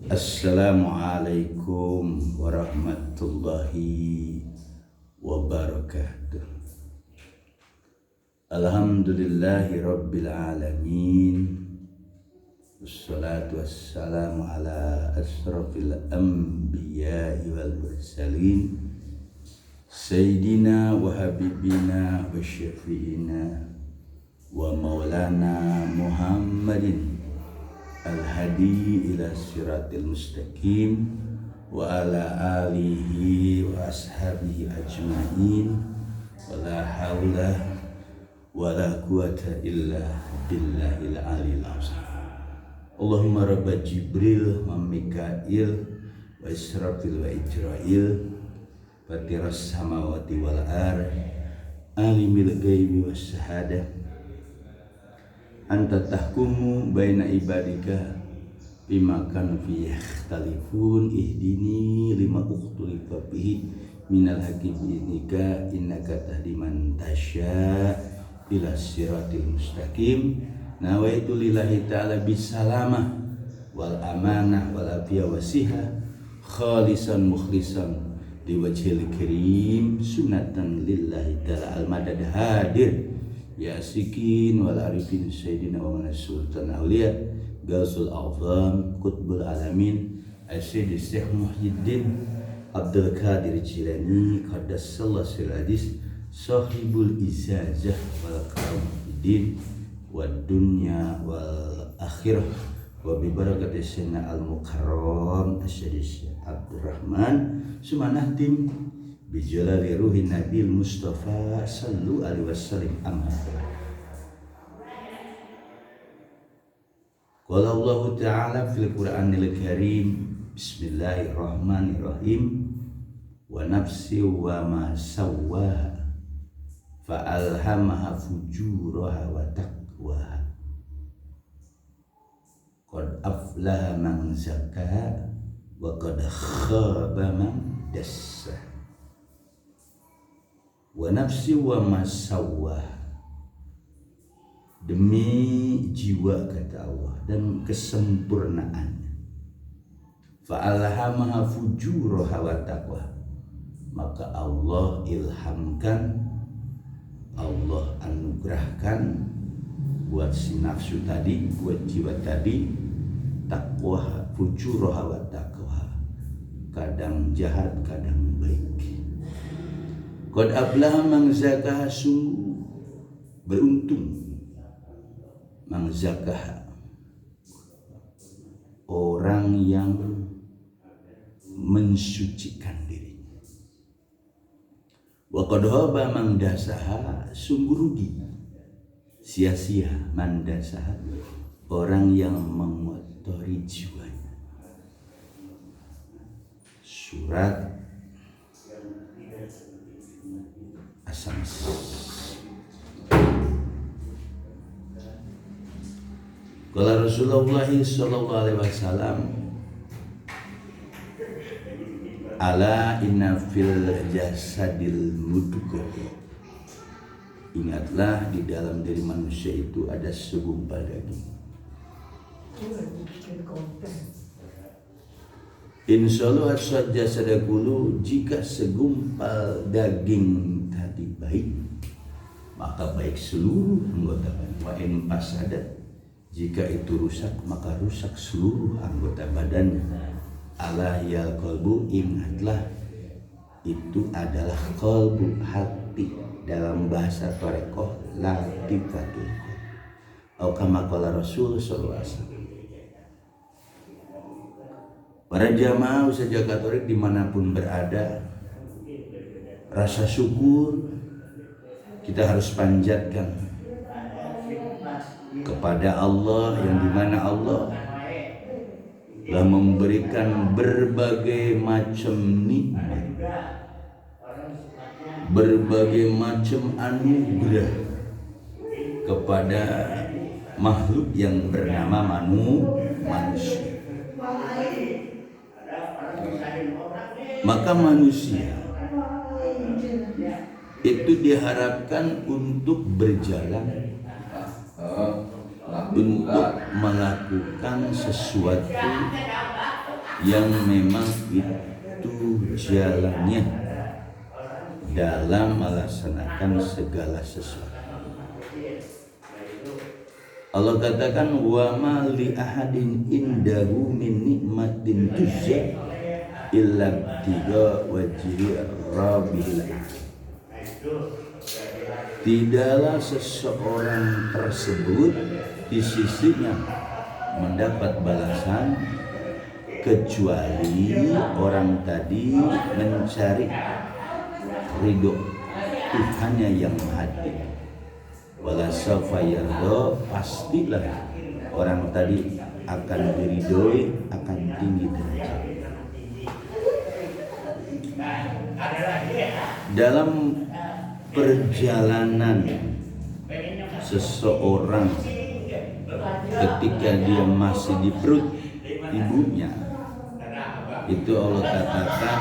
Assalamualaikum warahmatullahi wabarakatuh. Alhamdulillahi rabbil alamin. Wassalatu wassalamu ala asrafil anbiya'i wal mursalin Sayyidina wa habibina wa syafi'ina wa maulana Muhammadin al-hadi ila siratil mustaqim wa ala alihi wa ashabihi ajma'in wa la hawla wa la quwata illa billahil aliyil azim. Allahumma rabba Jibril wa Mikail wa Israfil wa Ijrail fatiras samawati wal ard alimil ghaibi was syahadah anta tahkumu baina ibadika bima kan fi yakhtalifun ihdini lima ukhtulifa fihi minal haqqi bi'idnika innaka tahdi man tasya ila siratil mustaqim. Nawaitu lillahi ta'ala bisalamah wal amanah wal afiyah wasiha khalisan mukhlisan liwajhil karim sunatan lillahi ta'ala al-madad hadir ya sikin wal arifin sayyidina wa manas sultan awliya gausul a'zam qutbul alamin Syekh Syekh Muhyiddin Abdul Qadir Jilani qaddasallahu siradis sahibul izazah wal karamidin wad dunya wal akhirah wa bi barakati sayyidina al mukarram Syekh Abdurrahman Sumanahdim bijalali ruhi nabil mustafa sallu alaihi wasallam amma. Qala Allah ta'ala fil Qur'anil Karim bismillahirrahmanirrahim wa nafsi wa ma sawwaha fa alhamaha fujuraha wa taqwaha qad aflaha man zakkaha wa qad khaba man dassaha wa nafsi wa masawwah, demi jiwa kata Allah dan kesempurnaannya. Fa'alhamaha fujuraha wa taqwa, maka Allah ilhamkan, Allah anugerahkan buat si nafsu tadi, buat jiwa tadi taqwa, fujuraha wa taqwa, kadang jahat kadang baik. Qad aflaha man zakaha, sungguh beruntung man zakaha, orang yang mensucikan dirinya. Wa qad khaba man dasaha, sungguh rugi, sia-sia man dasaha, orang yang mengotori jiwanya. Surat As-Sams. Qala Rasulullah sallallahu alaihi wasallam, ala inna fil jasadil mudghah, ingatlah di dalam diri manusia itu ada segumpal daging. Insyaallah jasadaku, jika segumpal daging tadi baik, maka baik seluruh anggota badan. Wa in fasada, jika itu rusak maka rusak seluruh anggota badannya. Ala ya qalbu, ingatlah itu adalah qalbu, hati, dalam bahasa Torekoh latifatul qalb. Atau kama qala Rasul sallallahu alaihi wasallam. Para jamaah usaha Katolik dimanapun berada, rasa syukur kita harus panjatkan kepada Allah, yang dimana Allah telah memberikan berbagai macam nikmat, berbagai macam anugerah kepada makhluk yang bernama manusia. Maka manusia itu diharapkan untuk berjalan untuk melakukan sesuatu yang memang itu jalannya dalam melaksanakan segala sesuatu. Allah katakan wa ma li ahadin indahu min nikmatin tujza illa tiga wajhi rabbil. Tidaklah seseorang tersebut di sisinya mendapat balasan kecuali orang tadi mencari ridho Tuhannya yang maha tinggi. Wala sawfa yarda, pastilah orang tadi akan diridhoi, akan tinggi derajat. Dalam perjalanan seseorang ketika dia masih di perut ibunya, itu Allah katakan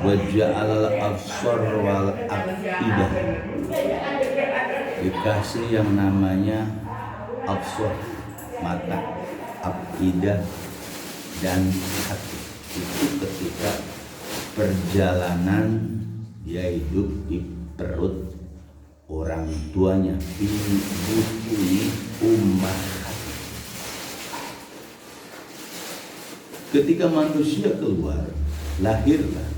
wa ja'alal absar wal afidah, dikasih yang namanya absar mata, afidah dan hati. Itu ketika perjalanan dia hidup di perut orang tuanya, fi butuni ummahat. Ketika manusia keluar, lahirlah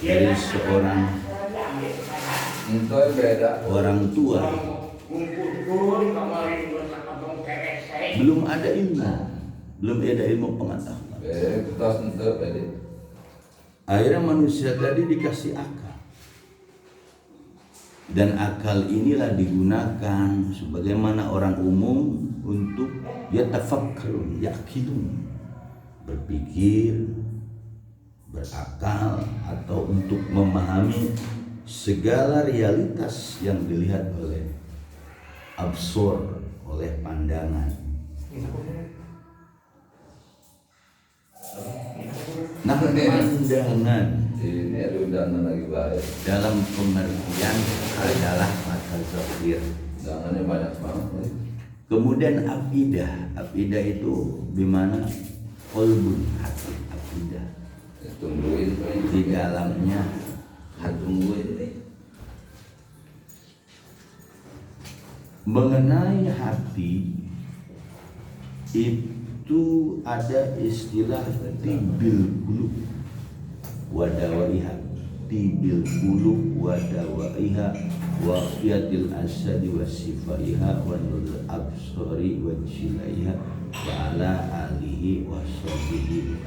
dari seorang orang tua, belum ada ilmu pengetahuan. Akhirnya manusia tadi dikasih akal, dan akal inilah digunakan sebagaimana orang umum untuk yatafakkarun, yaqilun, berpikir, berakal, atau untuk memahami segala realitas yang dilihat oleh absor, oleh pandangan. Nah, pandangan ini ada undangan lagi baik. dalam pengertian adalah mata zahir. Undangannya banyak banget. Kemudian afidah itu bimana qalbun, hati, afidah. Tungguin Di dalamnya tungguin. Mengenai hati itu ada istilah tibil qulub wadawaiha, tibil qulub wadawaiha wa fiyatil asadi wasifaiha wa nurul absari wa jilaiha wa ala alihi wa sahbihi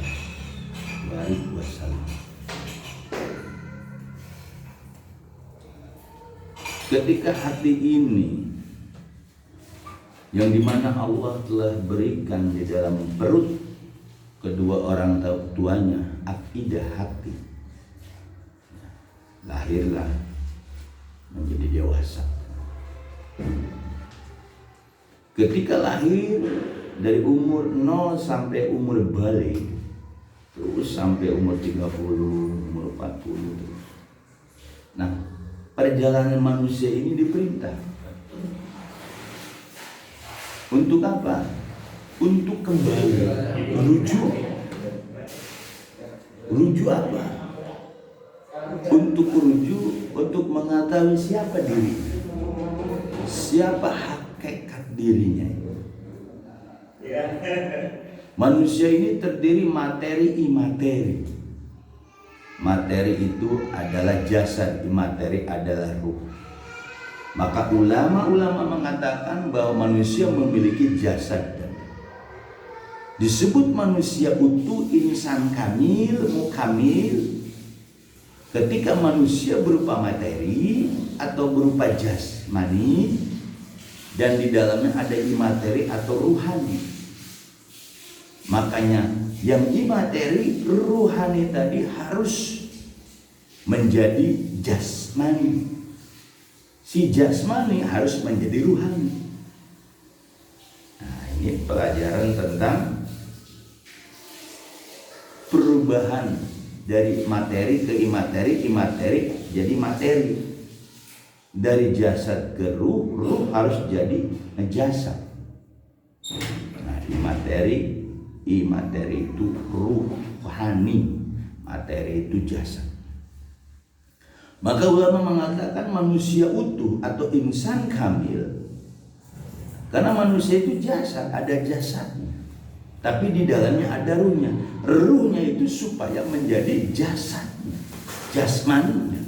baik wasallam. Ketika hati ini yang dimana Allah telah berikan di dalam perut kedua orang tuanya akidah hati, lahirlah menjadi dewasa. Ketika lahir dari umur 0 sampai umur balik, terus sampai umur 30, umur 40 terus. Nah, perjalanan manusia ini diperintah untuk apa? Untuk kembali rujuk. Rujuk apa? Untuk rujuk, untuk mengetahui siapa dirinya, siapa hakikat dirinya. Manusia ini terdiri materi imateri. Materi itu adalah jasad, imateri adalah ruh. Maka ulama-ulama mengatakan bahwa manusia memiliki jasad, disebut manusia utuh, insan kamil, mukamil, ketika manusia berupa materi atau berupa jasmani, dan di dalamnya ada imateri atau ruhani. Makanya yang imateri, ruhani tadi harus menjadi jasmani. Si jasmani harus menjadi ruhani. Nah, ini pelajaran tentang perubahan dari materi ke imateri, imateri jadi materi. dari jasad ke ruh, ruh harus jadi jasad. Nah, imateri itu ruhani, materi itu jasad. Maka ulama mengatakan manusia utuh atau insan kamil, karena manusia itu jasad, ada jasadnya, tapi di dalamnya ada ruhnya. Ruhnya itu supaya menjadi jasadnya, jasmaninya.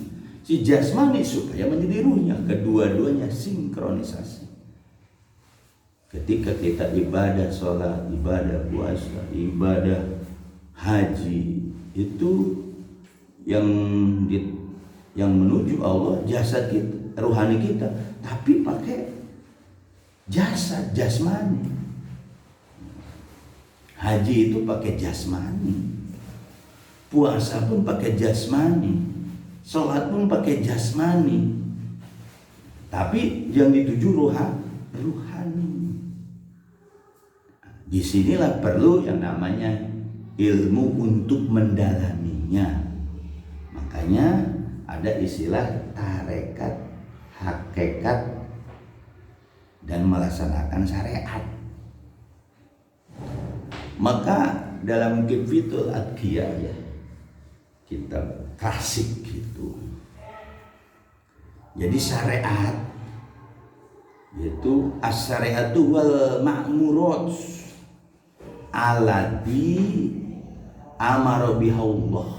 Si jasmani supaya menjadi ruhnya. Kedua-duanya sinkronisasi. Ketika kita ibadah sholat, ibadah puasa, ibadah haji, itu yang menuju Allah jasad kita, ruhani kita, tapi pakai jasad, jasmani. Haji itu pakai jasmani, puasa pun pakai jasmani, sholat pun pakai jasmani, tapi yang dituju ruhani. Disinilah perlu yang namanya ilmu untuk mendalaminya. Makanya ada istilah tarekat, hakikat, dan melaksanakan syariat. Maka dalam Kifatul Adqiyah, ya, kitab klasik gitu. Jadi syariat yaitu as-syariatu wal ma'murat alladzi amara biha Allah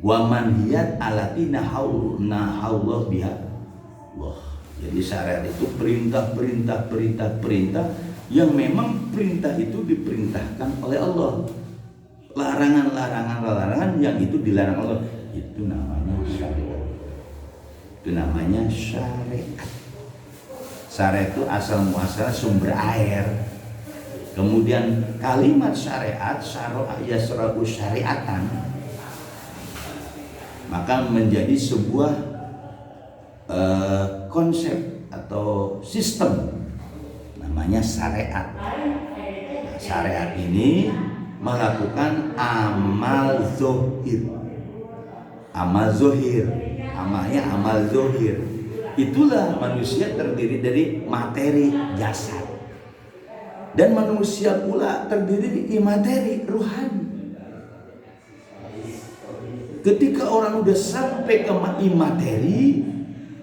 wa manhiyat allati nahallah biha Allah. Jadi syariat itu perintah yang memang perintah itu diperintahkan oleh Allah. Larangan yang itu dilarang Allah, itu namanya syariat. Itu namanya syariat. Syariat itu asal muasal sumber air. Kemudian kalimat syariat, syara'a yasra'u syariatan, maka menjadi sebuah konsep atau sistem, namanya syariat. Nah, syariat ini melakukan amal zohir, amalnya amal zohir. Itulah manusia terdiri dari materi jasad, dan manusia pula terdiri dari imateri ruhani. Ketika orang udah sampai ke imateri,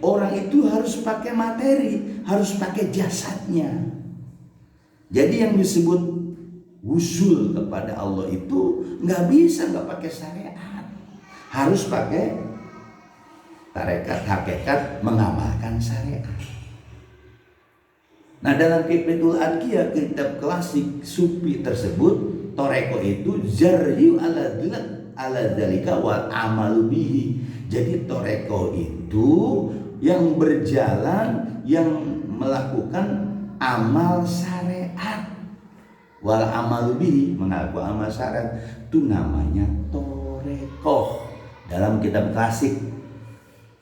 orang itu harus pakai materi, harus pakai jasadnya. Jadi yang disebut wusul kepada Allah itu nggak bisa nggak pakai syariat, harus pakai tarekat, hakikat, mengamalkan syariat. Nah, dalam Kifatul Adqiyah, kitab klasik sufi tersebut, toreko itu zaryu ala dzalika wal amalu bihi. Jadi toreko itu yang berjalan, yang melakukan amal syariat, wal amalu bihi, mengaku amal syariat, itu namanya toreko. Dalam kitab klasik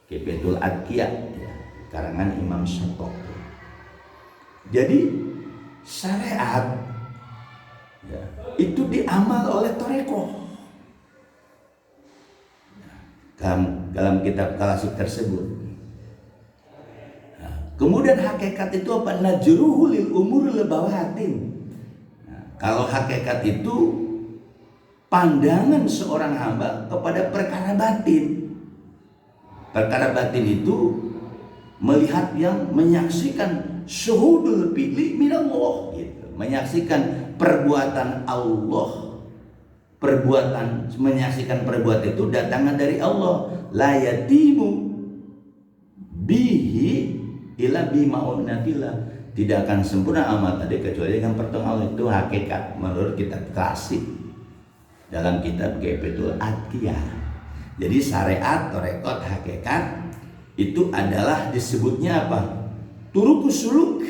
Kifatul Adqiyah, ya, karangan Imam Syatibi. Jadi syariat, ya, itu diamal oleh toreko. Dalam kitab klasik tersebut. Nah, kemudian hakikat itu apa? Najruhu lil umur lebawatin. Nah, kalau hakikat itu pandangan seorang hamba kepada perkara batin. Perkara batin itu melihat yang menyaksikan syuhudul fi'li minallah, gitu. Menyaksikan perbuatan Allah. Menyaksikan perbuatan itu datangnya dari Allah. La yatimu bihi ila bima'unatillah. Tidak akan sempurna amal tadi kecuali dengan pertolongan Allah. Itu hakikat menurut kitab klasik dalam kitab Kifatul Adqiyah. Jadi syariat, torekot, hakikat itu adalah disebutnya apa? Turukus suluk.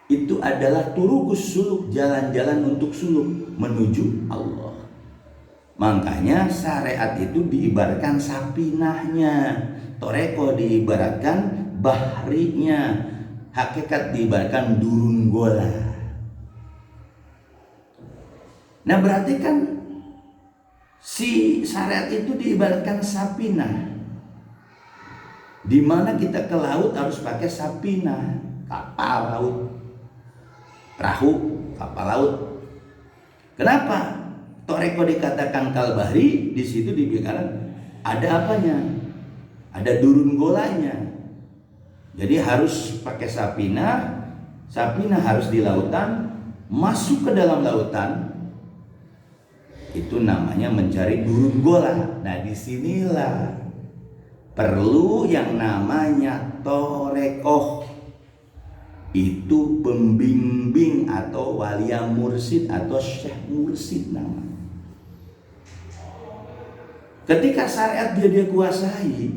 Itu adalah turukus suluk, jalan-jalan untuk suluk menuju Allah. Makanya syariat itu diibaratkan sapinahnya, toreko diibaratkan bahrinya, hakikat diibaratkan durunggola. Nah, berarti kan si syariat itu diibaratkan sapinah. Di mana kita ke laut harus pakai sapina, kapal laut, perahu, kapal laut. Kenapa? Toreko dikatakan kalbahri, di situ dibicarakan ada apanya? Ada durun golanya. Jadi harus pakai sapina, sapina harus di lautan, masuk ke dalam lautan. Itu namanya mencari durun gola. Nah, disinilah perlu yang namanya torekoh. Itu pembimbing atau walia mursid atau syekh mursid namanya. Ketika syariat dia kuasai,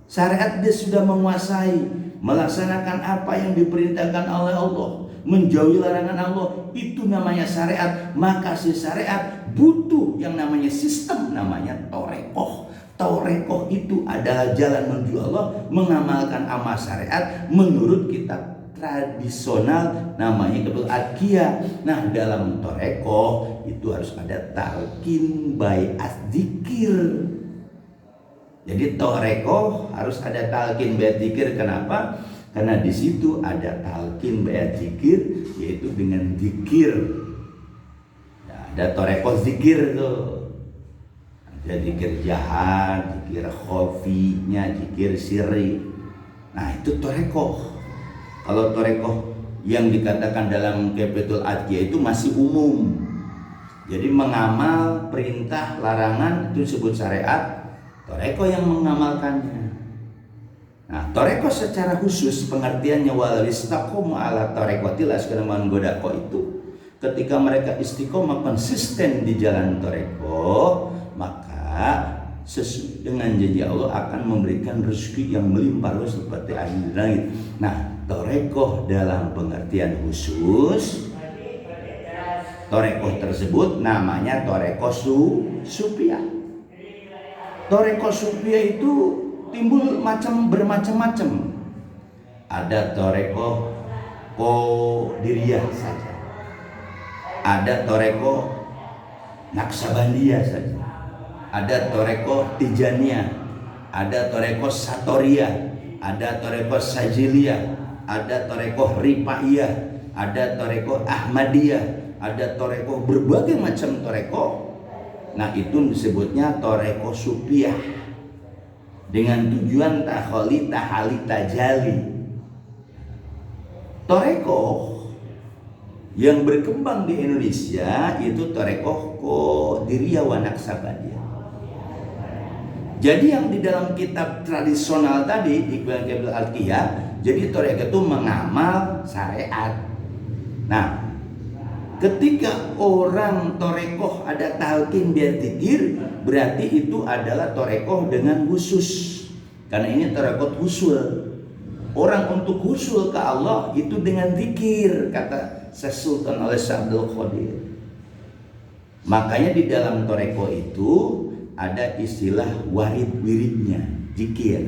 syariat dia sudah menguasai, melaksanakan apa yang diperintahkan oleh Allah, menjauhi larangan Allah, itu namanya syariat. Maka si syariat butuh yang namanya sistem, namanya torekoh. Torekoh itu adalah jalan menuju Allah, mengamalkan amal syariat menurut kitab tradisional namanya Qiblatul Adqiyah. Nah, dalam torekoh itu harus ada talqin bai'at dzikir. Jadi torekoh harus ada talqin bai'at dzikir. Kenapa? Karena di situ ada talqin bai'at dzikir, yaitu dengan dzikir. Nah, ada torekoh dzikir tuh. Ada dzikir jahat, dzikir khofinya, dzikir sirri. Nah, itu torekoh. Kalau torekoh yang dikatakan dalam Qiblatul Adqiyah itu masih umum. Jadi mengamal perintah larangan itu disebut syariat. Torekoh yang mengamalkannya. Nah, torekoh secara khusus pengertiannya wal istaqomu ala torekotil askenaman godako itu ketika mereka istiqomah konsisten di jalan torekoh, maka sesuai dengan janji Allah akan memberikan rezeki yang melimpah seperti air di langit. Nah, torekoh dalam pengertian khusus, torekoh tersebut namanya torekoh supiah. Torekoh supiah itu timbul bermacam-macam. Ada torekoh Qadiriyah saja, ada torekoh Naksabandiyah saja, ada torekoh Tijaniyah, ada torekoh Satoriyah, ada torekoh Sajiliyah, ada torekoh Rifaiyah, ada torekoh Ahmadiyah, ada torekoh berbagai macam torekoh. Nah, itu disebutnya torekoh supiah dengan tujuan takholi tahali tajali. Torekoh yang berkembang di Indonesia itu torekoh Qadiriyah wa Naksabandiyah. Jadi yang di dalam kitab tradisional tadi di Qiblatul Adqiyah, jadi torekoh itu mengamal syariat. Nah, ketika orang torekoh ada talqin bai'at dzikir, berarti itu adalah torekoh dengan khusus. Karena ini torekoh husul. Orang untuk husul ke Allah itu dengan zikir, kata Syekh Sultan Abdul Qadir. Makanya di dalam torekoh itu ada istilah wiridnya, zikir.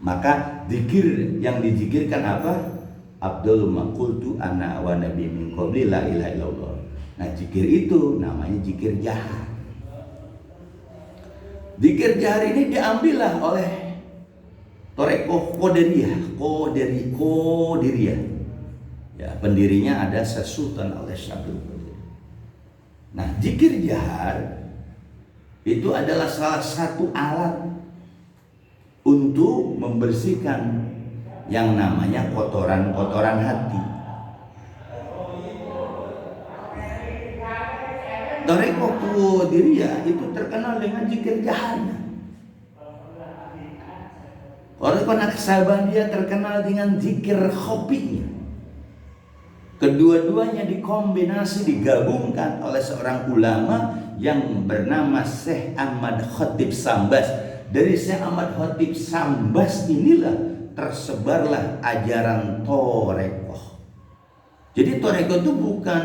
Maka zikir yang dizikirkan apa? Abdul maqultu ana wa nabi min qabli la ilaha illallah. Nah, zikir itu namanya zikir jahar. Zikir jahar ini diambillah oleh torekoh Qadiriyah. Ya, pendirinya ada Syekh Sultan Abdul Qadir. Nah, zikir jahar itu adalah salah satu alat untuk membersihkan yang namanya kotoran-kotoran hati. Torekoh Qadiriyah itu terkenal dengan zikir jaharnya. Torekoh Naksabandiyah terkenal dengan zikir khofinya. Kedua-duanya dikombinasi, digabungkan oleh seorang ulama yang bernama Syekh Ahmad Khatib Sambas. Dari Syekh Ahmad Khatib Sambas inilah tersebarlah ajaran torekoh. Jadi torekoh itu bukan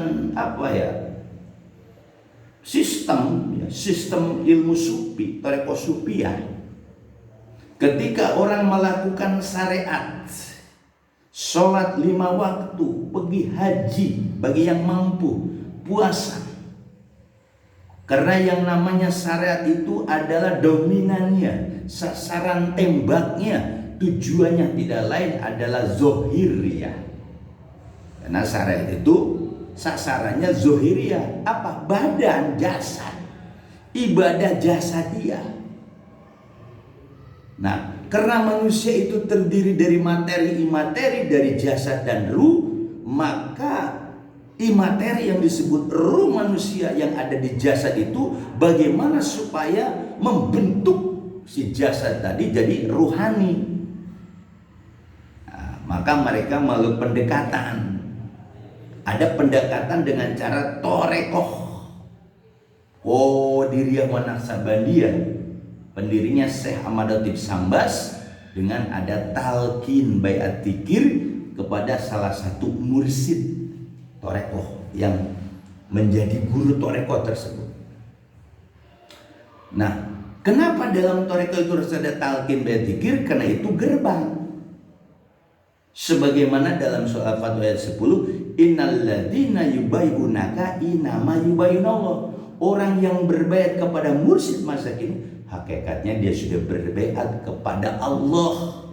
sistem ilmu sufi, torekoh supiah. Ketika orang melakukan syariat, sholat 5 waktu, pergi haji bagi yang mampu, puasa, Karena yang namanya syariat itu adalah dominannya, sasaran tembaknya, tujuannya tidak lain adalah zohiriyah. Karena syariat itu sasarannya zohiriyah, apa? Badan, jasad, ibadah jasadiah. Nah, karena manusia itu terdiri dari materi-imateri, dari jasad dan ruh, maka imateri yang disebut ruh manusia yang ada di jasad itu bagaimana supaya membentuk si jasad tadi jadi ruhani. Nah, maka mereka melalui pendekatan. Ada pendekatan dengan cara torekoh. Qadiriyah wa Naqsabandiyah, pendirinya Syekh Ahmad Latif Sambas, dengan ada talqin baiat dzikir kepada salah satu mursyid torekoh yang menjadi guru torekoh tersebut. Nah, kenapa dalam torekoh itu harus ada talqin baiat dzikir? Karena itu gerbang. Sebagaimana dalam surah Al-Fatihah ayat 10, innalladzina yubayyunaka inama yubayyunallah. Orang yang berbaiat kepada mursyid masa kini, hakikatnya dia sudah berbaiat kepada Allah.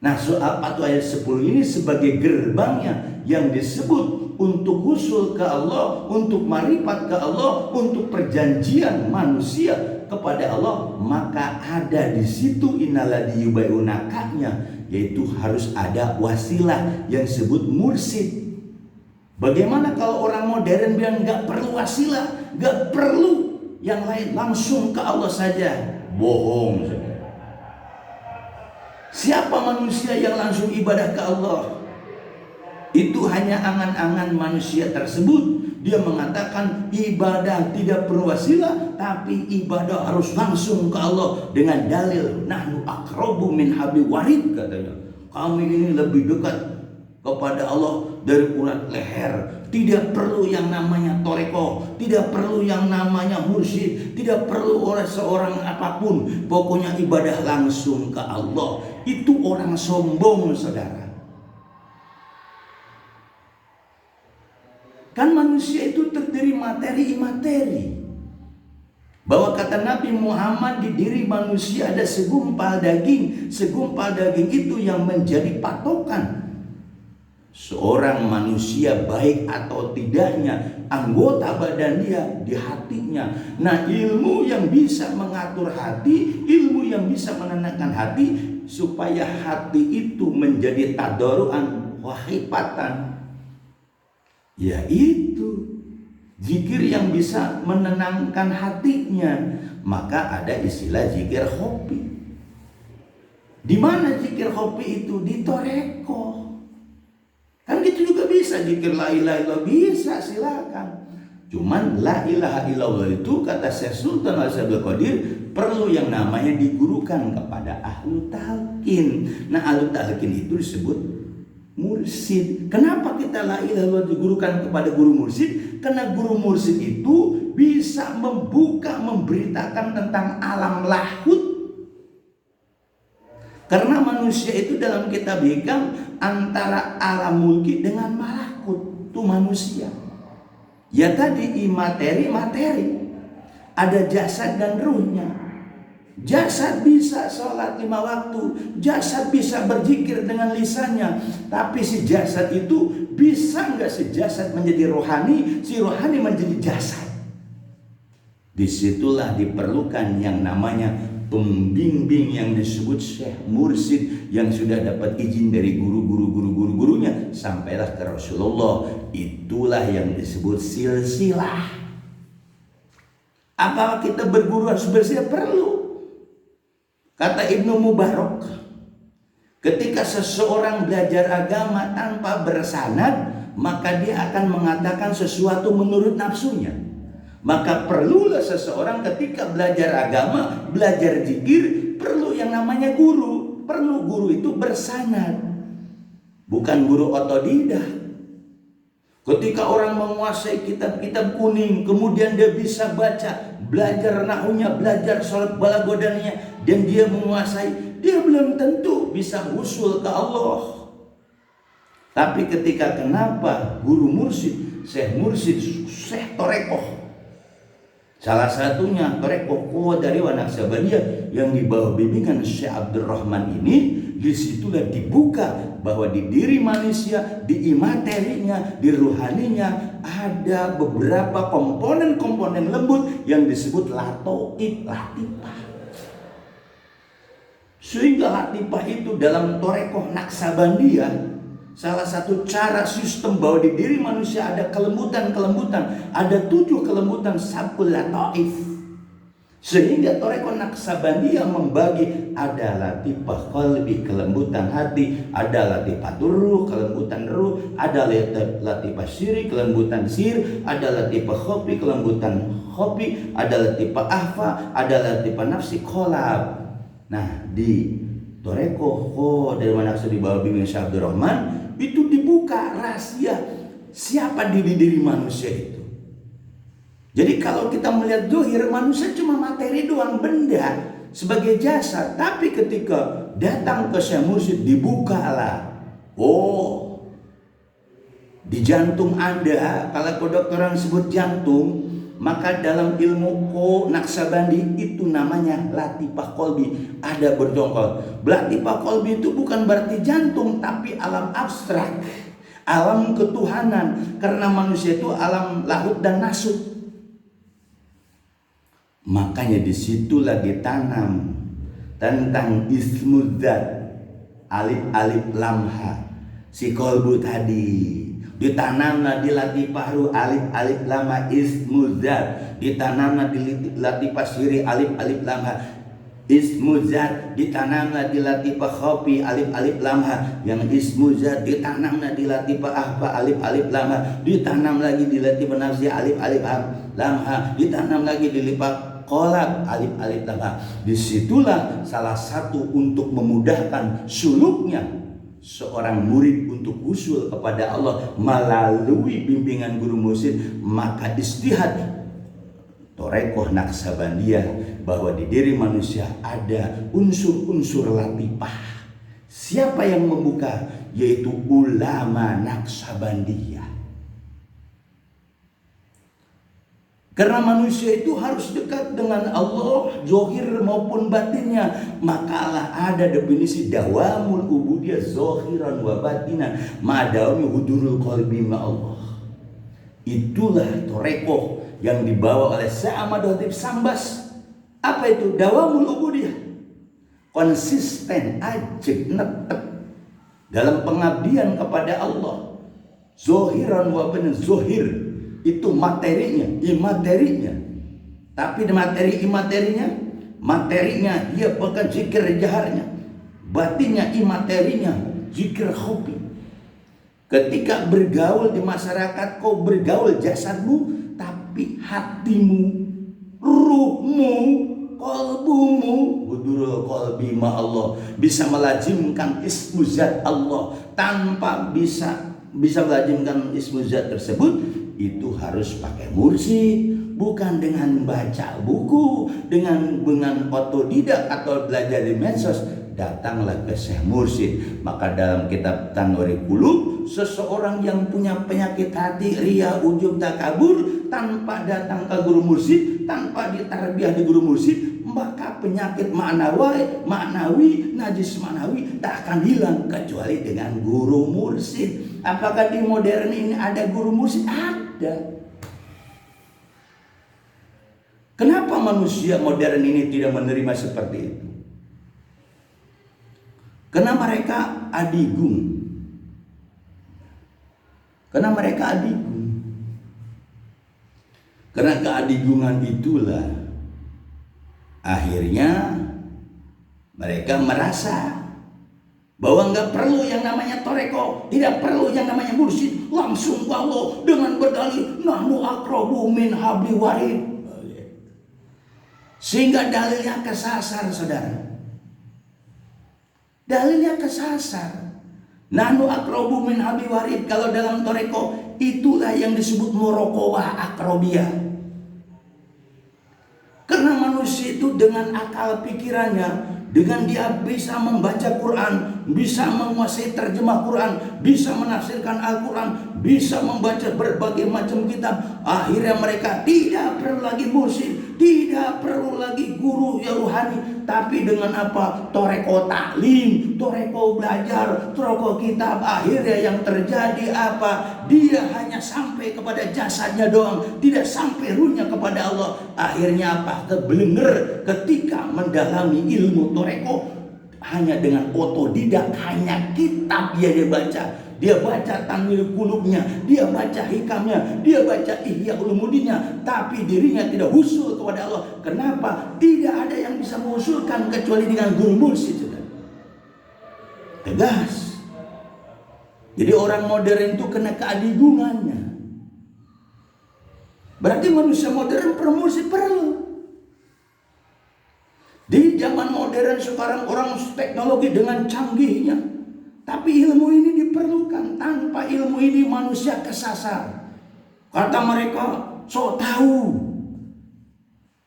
Nah, surah Al-Fatihah ayat 10 ini sebagai gerbangnya yang disebut untuk usul ke Allah, untuk marifat ke Allah, untuk perjanjian manusia kepada Allah, maka ada di situ innalladzi yubayyunakanya, yaitu harus ada wasilah yang disebut mursyid. Bagaimana kalau orang modern bilang nggak perlu wasilah, nggak perlu yang lain, langsung ke Allah saja? Bohong. Siapa manusia yang langsung ibadah ke Allah? Itu hanya angan-angan manusia tersebut. Dia mengatakan ibadah tidak perlu wasilah, tapi ibadah harus langsung ke Allah dengan dalil nahnu aqrabu min hablil warid, katanya. Kami ini lebih dekat kepada Allah dari urat leher. Tidak perlu yang namanya toreko, tidak perlu yang namanya mursyid, tidak perlu oleh seorang apapun. Pokoknya ibadah langsung ke Allah. Itu orang sombong, saudara. Kan manusia itu terdiri materi-materi. Bahwa kata Nabi Muhammad, di diri manusia ada segumpal daging. Segumpal daging itu yang menjadi patokan seorang manusia baik atau tidaknya, anggota badan dia di hatinya. Nah, ilmu yang bisa mengatur hati, ilmu yang bisa menenangkan hati, supaya hati itu menjadi tadarruan wahifatan, yaitu zikir yang bisa menenangkan hatinya. Maka ada istilah zikir khofi. Di mana zikir khofi itu? Di toreko. Kan gitu juga bisa zikir la ilaha illallah, bisa, silakan. Cuman la ilaha illallah itu kata Syekh Sultan Al-Sabil Qadir perlu yang namanya digurukan kepada ahlu talqin. Nah, ahlu talqin itu disebut mursyid. Kenapa kita la ilaha illallah digurukan kepada guru mursyid? Karena guru mursyid itu bisa membuka, memberitakan tentang alam lahut. Karena manusia itu dalam kitab Hikam antara alam mulki dengan malakut, itu manusia. Ya tadi materi, ada jasad dan ruhnya. Jasad bisa sholat 5 waktu, jasad bisa berzikir dengan lisannya. Tapi si jasad itu bisa nggak si jasad menjadi rohani, si rohani menjadi jasad? Disitulah diperlukan yang namanya pembimbing yang disebut Syekh Mursyid, yang sudah dapat izin dari guru-gurunya sampailah ke Rasulullah. Itulah yang disebut silsilah. Apakah kita berguru harus bersilsilah? Perlu. Kata Ibnu Mubarak, ketika seseorang belajar agama tanpa bersanad, maka dia akan mengatakan sesuatu menurut nafsunya. Maka perlulah seseorang ketika belajar agama, belajar zikir, perlu yang namanya guru. Perlu guru itu bersanad, bukan guru otodidak. Ketika orang menguasai kitab-kitab kuning, kemudian dia bisa baca, belajar nahunya, belajar sholat balagodanya, dan dia menguasai, dia belum tentu bisa usul ke Allah. Tapi ketika kenapa guru mursyid, Syekh Mursyid, Syekh Torekoh, Salah satunya Torekoh Qadariyah Naqsabandiyah yang di bawah bimbingan Syekh Abdurrahman ini. Disitulah dibuka bahwa di diri manusia, di imaterinya, di ruhaninya ada beberapa komponen-komponen lembut yang disebut latoib, latifah. Sehingga latifah itu dalam Torekoh Naqsabandiyah, salah satu cara sistem bahwa di diri manusia ada kelembutan-kelembutan, ada 7 kelembutan sabul lataif. Sehingga Torekoh Naqsabandiyah membagi ada latifah qalbi, kelembutan hati, ada latifah ruh, kelembutan ruh, ada latifah siri, kelembutan sir, ada latifah khofi, kelembutan khofi, ada latifah ahfa, ada latifah nafsi kolab. Nah, di Torekoh Qadariyah Naqsabandiyah di bawah bimbingan Syekh Abdurrahman itu dibuka rahasia siapa diri manusia itu. Jadi kalau kita melihat zahir manusia cuma materi doang, benda sebagai jasad. Tapi ketika datang ke Syekh Mursyid dibukalah. Oh, di jantung Anda, kalau kedokteran sebut jantung, maka dalam ilmu Naqsabandi itu namanya latifah qalbi. Ada berjongkol. Latifah qalbi itu bukan berarti jantung, tapi alam abstrak, alam ketuhanan. Karena manusia itu alam lahut dan nasut. Makanya disitulah ditanam tentang ismudzat, alif lamha, si kolbu tadi. Ditanamlah di latifah ruh, alif lamha ismudzat. Ditanamlah di latifah siri, alif lamha ismudzat. Ditanamlah di latifah khofi, alif lamha yang ismudzat. Ditanamlah di latifah ahfa, alif lamha. Ditanam lagi di latifah nafsi, alif lamha. Ditanam lagi di latifah kolab, alif lamha. Disitulah salah satu untuk memudahkan suluknya seorang murid untuk usul kepada Allah melalui bimbingan guru mursyid. Maka istihad Torekoh Naqsabandiyah bahwa di diri manusia ada unsur-unsur latifah. Siapa yang membuka? Yaitu ulama Naqsabandiyah. Karena manusia itu harus dekat dengan Allah, zahir maupun batinnya. Makalah ada definisi dawamul ubudiyah zahiran wa batinan, madawami hudurul qalbi ma Allah. Itulah Torekoh yang dibawa oleh Syekh Ahmad Khatib Sambas. Apa itu? Dawamul ubudiyah. Konsisten, ajeg, netep dalam pengabdian kepada Allah. Zahiran wa batinan, zahir itu materinya, imaterinya. Tapi materinya dia bukan zikir jaharnya. Batinnya, imaterinya zikir khofi. Ketika bergaul di masyarakat, kau bergaul jasadmu, tapi hatimu, ruhmu, qalbumu, hudurul qalbi ma Allah, bisa melazimkan ismu zat Allah. Tanpa bisa melazimkan ismu zat tersebut, itu harus pakai mursyid, bukan dengan baca buku, dengan otodidak atau belajar di medsos. Datanglah ke Syekh Mursyid. Maka dalam kitab Tanwirul Qulub, seseorang yang punya penyakit hati, riya, ujub, takabur, tanpa datang ke guru mursyid, tanpa ditarbiyah di guru mursyid, maka penyakit maknawi, najis maknawi tak akan hilang kecuali dengan guru mursyid. Apakah di modern ini ada guru mursyid? Ada. Kenapa manusia modern ini tidak menerima seperti itu? Karena mereka adigung. Karena keadigungan itulah akhirnya mereka merasa bahwa nggak perlu yang namanya toreko, tidak perlu yang namanya mursyid, langsung ke Allah dengan berdalil nahnu aqrabu min habli warid. Sehingga dalilnya kesasar, saudara. Dalilnya kesasar. Nahnu aqrabu min habli warid, kalau dalam toreko itulah yang disebut muraqabah aqrabiyah. Karena manusia itu dengan akal pikirannya, dengan dia bisa membaca Quran, bisa menguasai terjemah Quran, bisa menafsirkan Al-Quran, bisa membaca berbagai macam kitab. Akhirnya mereka tidak perlu lagi mursyid, tidak perlu lagi guru yang rohani, tapi dengan apa? Toreko taklim, toreko belajar, toreko kitab. Akhirnya yang terjadi apa? Dia hanya sampai kepada jasadnya doang, tidak sampai ruhnya kepada Allah. Akhirnya apa? Kebelenger ketika mendalami ilmu toreko hanya dengan otodidak, hanya kitab dia baca. Dia baca Tanwirul Qulubnya, dia baca hikamnya, dia baca Ihya Ulumuddinnya, tapi dirinya tidak husul kepada Allah. Kenapa? Tidak ada yang bisa mengusulkan kecuali dengan guru mursyid. Tegas. Jadi orang modern itu kena keadigungannya. Berarti manusia modern perlu mursyid, perlu. Di zaman modern sekarang orang teknologi dengan canggihnya, tapi ilmu ini diperlukan. Tanpa ilmu ini manusia kesasar. Kata mereka, sok tahu.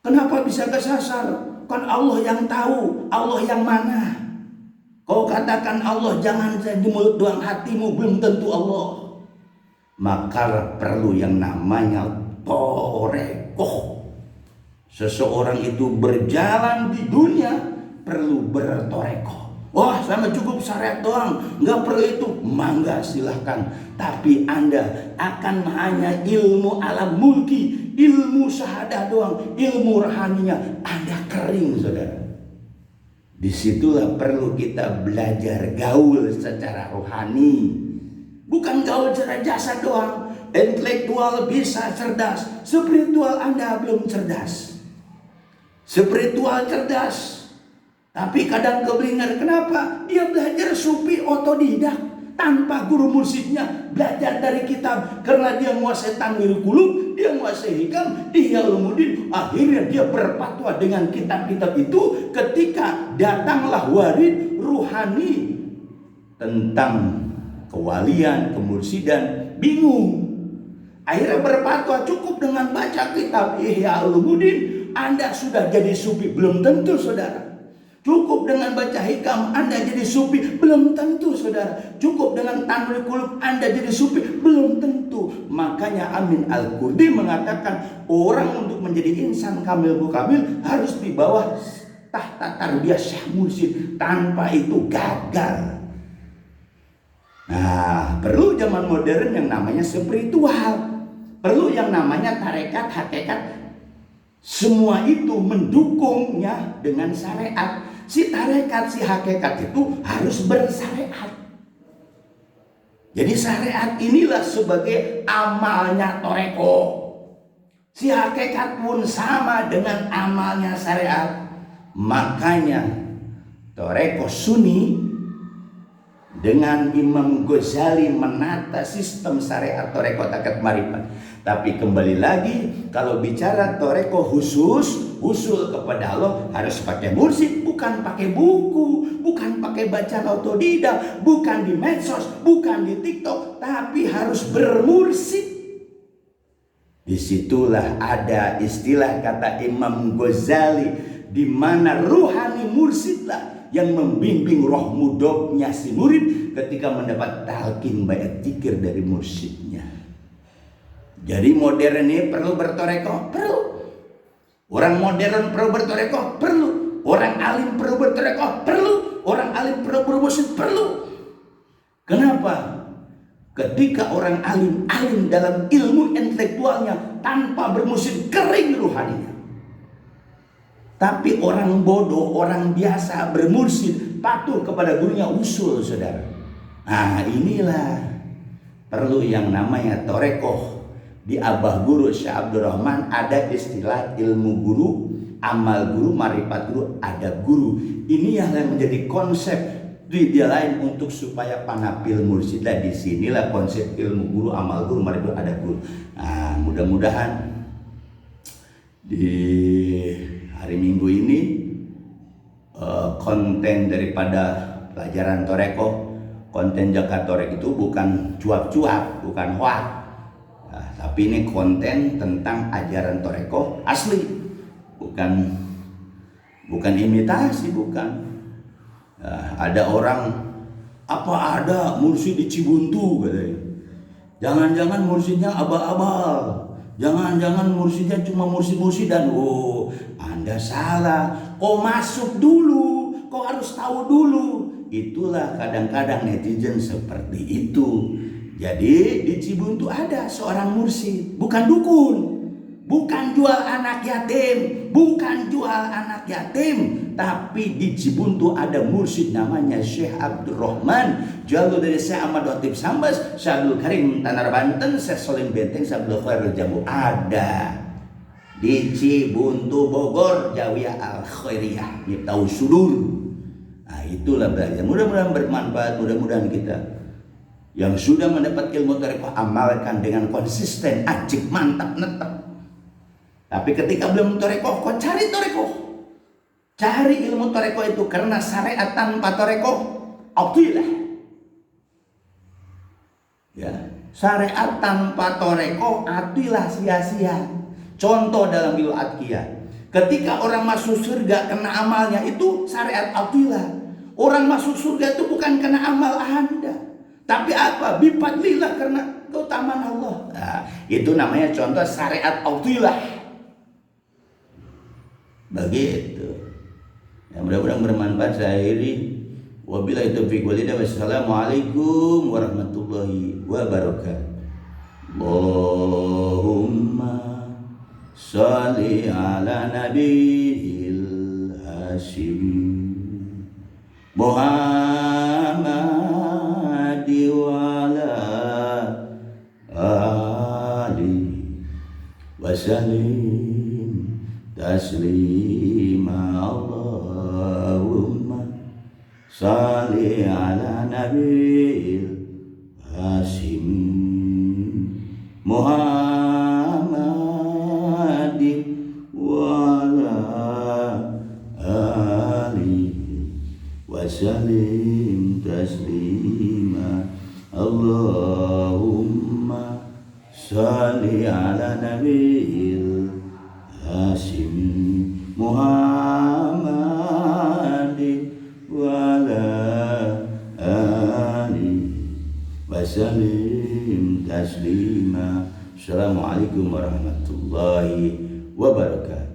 Kenapa bisa kesasar? Kan Allah yang tahu. Allah yang mana? Kau katakan Allah, jangan di mulut doang, hatimu belum tentu Allah. Maka perlu yang namanya toreko. Seseorang itu berjalan di dunia perlu bertoreko. Wah, sama cukup syariat doang, nggak perlu itu. Mangga, silahkan. Tapi Anda akan hanya ilmu alam mulki, ilmu syahadah doang, ilmu rohaninya Anda kering, saudara. Disitulah perlu kita belajar gaul secara rohani, bukan gaul secara jasad doang. Intelektual bisa cerdas, spiritual Anda belum cerdas. Spiritual cerdas, tapi kadang keblingar. Kenapa? Dia belajar sufi otodidak tanpa guru mursyidnya, belajar dari kitab. Karena dia menguasai Tanwirul Qulub, dia menguasai hikam, Ihya Ulumuddin. Akhirnya dia berfatwa dengan kitab-kitab itu. Ketika datanglah warid ruhani tentang kewalian, kemursidan, bingung. Akhirnya berfatwa cukup dengan baca kitab Ihya Ulumuddin Anda sudah jadi sufi. Belum tentu, saudara. Cukup dengan baca hikam Anda jadi sufi, belum tentu, saudara. Cukup dengan Tanwirul Qulub Anda jadi sufi, belum tentu. Makanya Amin Al-Qurdi mengatakan orang untuk menjadi insan kamil mukamil harus di bawah tahta tarbiyah syekh mursyid. Tanpa itu gagal. Nah, perlu zaman modern yang namanya spiritual, perlu yang namanya tarekat, hakikat. Semua itu mendukungnya dengan syariat. Si tarekat, si hakikat itu harus bersyariat. Jadi syariat inilah sebagai amalnya toreko. Si hakikat pun sama dengan amalnya syariat. Makanya toreko Sunni dengan Imam Ghazali menata sistem syariat toreko takat marifat. Tapi kembali lagi, kalau bicara toreko khusus, usul kepada Allah harus pakai mursyid, bukan pakai buku, bukan pakai bacaan otodidak, bukan di medsos, bukan di TikTok, tapi harus bermursyid. Disitulah ada istilah kata Imam Ghazali, di mana ruhani mursyidlah yang membimbing roh mudoknya si murid ketika mendapat talqin bait zikir dari mursyidnya. Jadi modern ini perlu bertoreko, perlu. Orang modern perlu bertoreko, perlu. Orang alim perlu bertoreko, perlu. Orang alim perlu bermursyid, perlu. Kenapa? Ketika orang alim dalam ilmu intelektualnya tanpa bermursyid, kering ruhaninya. Tapi orang bodoh, orang biasa bermursyid, patuh kepada gurunya, usul, saudara. Nah, inilah perlu yang namanya torekoh. Di Abah Guru Syekh Abdul Rahman ada istilah ilmu guru, amal guru, marifat guru, ada guru. Ini yang menjadi konsep di dia lain untuk supaya panapil mursyid. Dan disinilah konsep ilmu guru, amal guru, marifat guru, ada guru. Nah, mudah-mudahan di hari Minggu ini konten daripada pelajaran toreko, konten Jakarta Torek itu bukan cuap-cuap, bukan hoak. Nah, tapi ini konten tentang ajaran toreko asli, bukan imitasi, bukan. Nah, ada orang, apa ada mursyid di Cibuntu katanya. Jangan-jangan mursidnya abal-abal. Jangan-jangan mursidnya cuma mursid-mursidan. Oh, Anda salah. Kau masuk dulu, kau harus tahu dulu. Itulah kadang-kadang netizen seperti itu. Jadi di Cibuntu ada seorang mursid, bukan dukun, bukan jual anak yatim, bukan jual anak yatim, tapi di Cibuntu ada mursid namanya Syekh Abdurrahman, jalur dari Syekh Ahmad Latif Sambas, Syekh Abdul Karim Tanar Banten, Syekh Solim Benteng, Syekh Abdul Khairul Jambu. Ada di Cibuntu Bogor, Jawiyah Al Khairiyah, Miftahul Sudur. Nah, itulah belajar. Mudah-mudahan bermanfaat, mudah-mudahan kita yang sudah mendapat ilmu tarekoh amalkan dengan konsisten, ajib, mantap, netep. Tapi ketika belum tarekoh, kau cari tarekoh. Cari ilmu tarekoh itu, karena syariat tanpa tarekoh atilah. Ya, syariat tanpa tarekoh atilah, sia-sia. Contoh dalam bil adkiyah. Ketika orang masuk surga kena amalnya, itu syariat atilah. Orang masuk surga itu bukan kena amal Anda, tapi apa? Bifadlillah, karena keutamaan Allah. Nah, itu namanya contoh syariat atilah. Begitu. Ya, mudah-mudahan bermanfaat. Saya akhiri. Wabillahi taufiq wal hidayah. Wassalamualaikum warahmatullahi wabarakatuh. Allahumma shalli ala nabiyil hashim Muhammad wa ala alihi wa sallim taslima. Allahumma shalli ala nabiyil hashim Muhammadin wa ala alihi wa sallim taslima. Allahumma shalli ala nabiyil hashim Muhammadin wa ala alihi wa sallim taslima. Assalamualaikum warahmatullahi wabarakatuh.